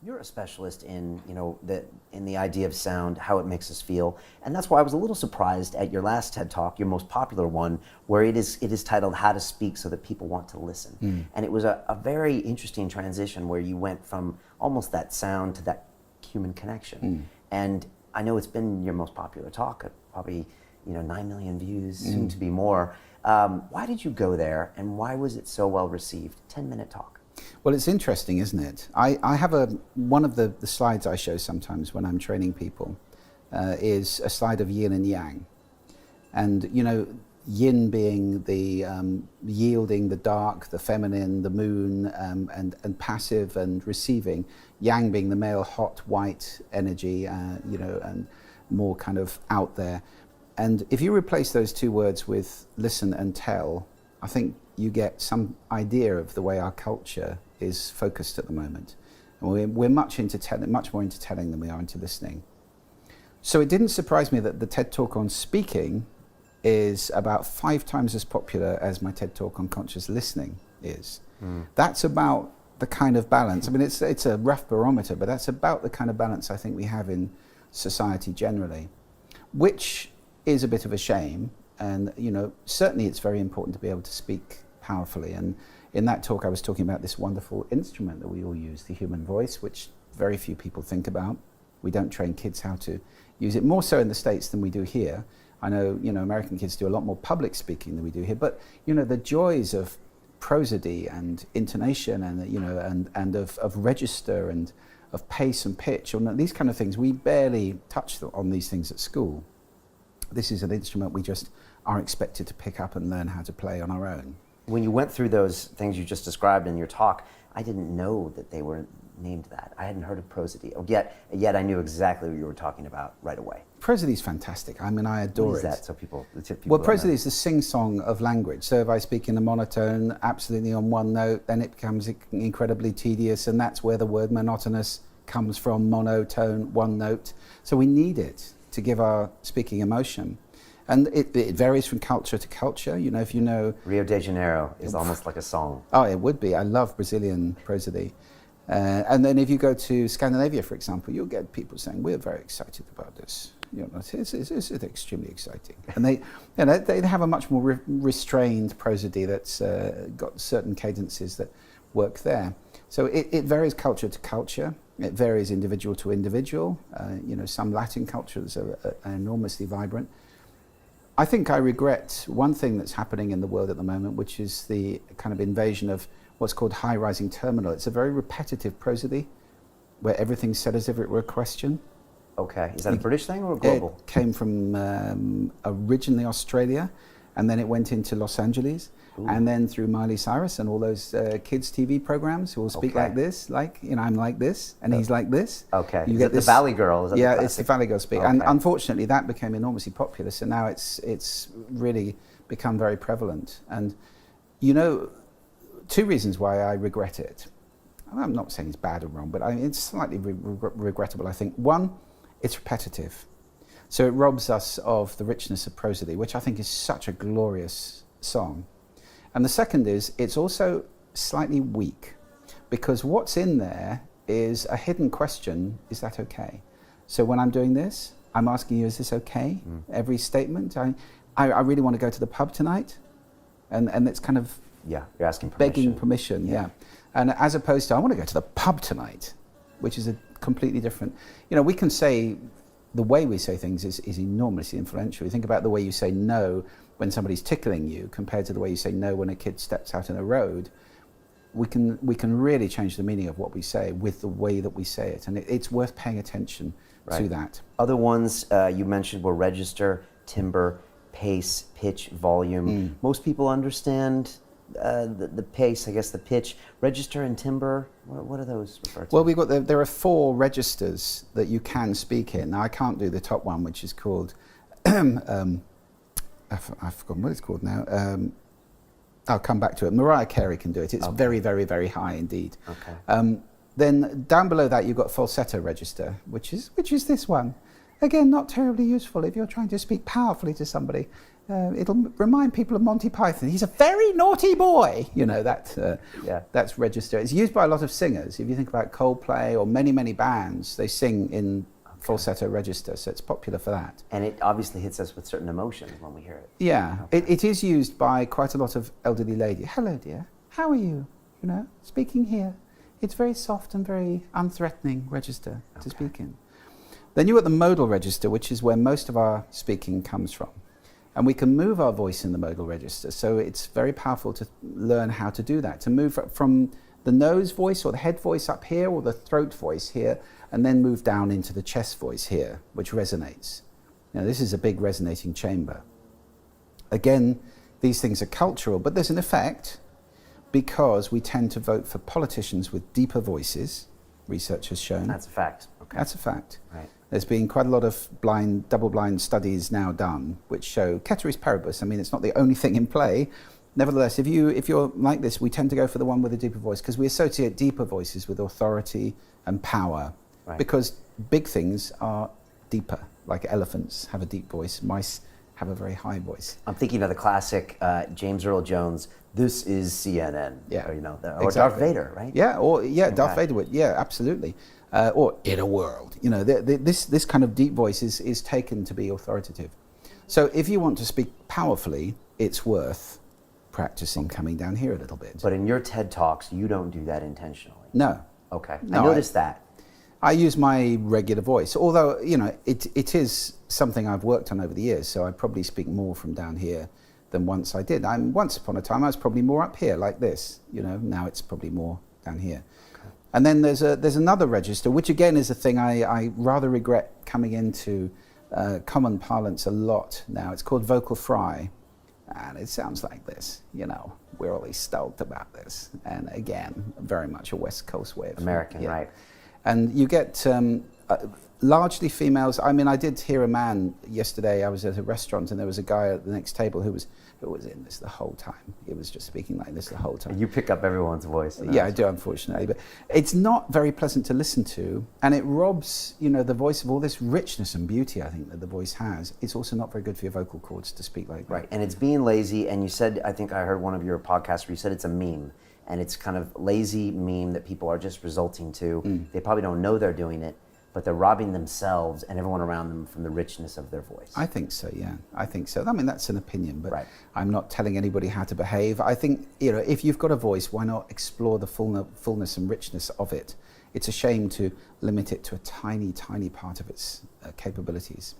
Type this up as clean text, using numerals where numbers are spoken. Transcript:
You're a specialist in, in the idea of sound, how it makes us feel, and that's why I was a little surprised at your last TED Talk, your most popular one, where it is titled "How to Speak So That People Want to Listen," and it was a very interesting transition where you went from almost that sound to that human connection, and I know it's been your most popular talk, probably 9 million views, soon to be more. Why did you go there, and why was it so well received? 10-minute talk. Well, it's interesting, isn't it? I have one of the slides I show sometimes when I'm training people is a slide of yin and yang. And, yin being the yielding, the dark, the feminine, the moon, and passive and receiving. Yang being the male, hot, white energy, and more kind of out there. And if you replace those two words with listen and tell, I think you get some idea of the way our culture is focused at the moment. And we're much more into telling than we are into listening. So it didn't surprise me that the TED Talk on speaking is about 5 times as popular as my TED Talk on conscious listening is. That's about the kind of balance. I mean, it's a rough barometer, but that's about the kind of balance I think we have in society generally, which is a bit of a shame. And certainly it's very important to be able to speak powerfully. And in that talk I was talking about this wonderful instrument that we all use, the human voice, which very few people think about. We don't train kids how to use it, more so in the States than we do here. I know, American kids do a lot more public speaking than we do here, but the joys of prosody and intonation and of register and of pace and pitch and these kind of things, we barely touch on these things at school. This is an instrument we just are expected to pick up and learn how to play on our own. When you went through those things you just described in your talk, I didn't know that they were named that. I hadn't heard of prosody. Yet I knew exactly what you were talking about right away. Prosody is fantastic. I mean, I adore it. What is that? So people well, prosody is the sing-song of language. So if I speak in a monotone, absolutely on one note, then it becomes incredibly tedious, and that's where the word monotonous comes from, monotone, one note. So we need it to give our speaking emotion. And it varies from culture to culture. If you know... Rio de Janeiro is almost like a song. Oh, it would be. I love Brazilian prosody. And then if you go to Scandinavia, for example, you'll get people saying, we're very excited about this. It's extremely exciting. And they have a much more restrained prosody that's got certain cadences that work there. So it varies culture to culture. It varies individual to individual. Some Latin cultures are enormously vibrant. I think I regret one thing that's happening in the world at the moment, which is the kind of invasion of what's called high-rising terminal. It's a very repetitive prosody where everything's said as if it were a question. Okay. Is that a British thing or a global? It came from originally Australia, and then it went into Los Angeles. Ooh. And then through Miley Cyrus and all those kids' TV programs who will speak like this, I'm like this, and he's like this. Okay. You get the Valley Girl? Is that yeah, it's the Valley Girl speak. Okay. And unfortunately, that became enormously popular, so now it's really become very prevalent. And, 2 reasons why I regret it. I'm not saying it's bad or wrong, but it's slightly regrettable, I think. One, it's repetitive. So it robs us of the richness of prosody, which I think is such a glorious song. And the second is, it's also slightly weak, because what's in there is a hidden question, is that okay? So when I'm doing this, I'm asking you, is this okay? Every statement, I really want to go to the pub tonight, and it's kind of... Yeah, you're asking permission. Begging permission, yeah. And as opposed to, I want to go to the pub tonight, which is a completely different... we can say, the way we say things is enormously influential. You think about the way you say no when somebody's tickling you compared to the way you say no when a kid steps out in a road. We can really change the meaning of what we say with the way that we say it. And it's worth paying attention to that. Other ones you mentioned were register, timbre, pace, pitch, volume. Most people understand the pace, I guess the pitch. Register and timbre, what are those referred to? Well, there are 4 registers that you can speak in. Now, I can't do the top one, which is called, I've forgotten what it's called now. I'll come back to it. Mariah Carey can do it. It's very, very, very high indeed. Okay. Then down below that, you've got falsetto register, which is this one. Again, not terribly useful if you're trying to speak powerfully to somebody. It'll remind people of Monty Python. He's a very naughty boy. You know, that's register. It's used by a lot of singers. If you think about Coldplay or many, many bands, they sing in falsetto register, so it's popular for that. And it obviously hits us with certain emotions when we hear it. Yeah, Okay. it is used by quite a lot of elderly ladies. Hello, dear. How are you? You know, speaking here. It's very soft and very unthreatening register to speak in. Then you've got the modal register, which is where most of our speaking comes from. And we can move our voice in the modal register, so it's very powerful to learn how to do that, to move from the nose voice or the head voice up here or the throat voice here, and then move down into the chest voice here, which resonates. Now, this is a big resonating chamber. Again, these things are cultural, but there's an effect because we tend to vote for politicians with deeper voices, research has shown. That's a fact. Okay. That's a fact. Right. There's been quite a lot of double-blind studies now done which show ceteris paribus. I mean, it's not the only thing in play. Nevertheless, if you're like this, we tend to go for the one with a deeper voice because we associate deeper voices with authority and power. Right. Because big things are deeper, like elephants have a deep voice, mice have a very high voice. I'm thinking of the classic James Earl Jones, "This is CNN." Yeah, or, or exactly. Darth Vader, right? Yeah, Same Darth guy. Vader would. Yeah, absolutely. Or in a world, you know, this kind of deep voice is taken to be authoritative. So if you want to speak powerfully, it's worth practicing coming down here a little bit. But in your TED Talks, you don't do that intentionally. No, Okay. No, I noticed that. I use my regular voice, although, you know, it is something I've worked on over the years, so I probably speak more from down here than once I did. Once upon a time, I was probably more up here like this, you know, now it's probably more down here. Okay. And then there's another register, which again is a thing I rather regret coming into common parlance a lot now. It's called vocal fry, and it sounds like this, you know, we're always stoked about this. And again, very much a West Coast way of American, right. And you get largely females. I mean, I did hear a man yesterday. I was at a restaurant and there was a guy at the next table who was in this the whole time. He was just speaking like this the whole time. You pick up everyone's voice. Yeah, I do, unfortunately. But it's not very pleasant to listen to, and it robs, you know, the voice of all this richness and beauty, I think, that the voice has. It's also not very good for your vocal cords to speak like that. Right, and it's being lazy, and you said, I think I heard one of your podcasts where you said it's a meme, and it's kind of lazy meme that people are just resulting to. They probably don't know they're doing it, but they're robbing themselves and everyone around them from the richness of their voice. I think so, yeah. I think so. I mean, that's an opinion, but Right. I'm not telling anybody how to behave. I think, you know, if you've got a voice, why not explore the fullness and richness of it? It's a shame to limit it to a tiny, tiny part of its capabilities.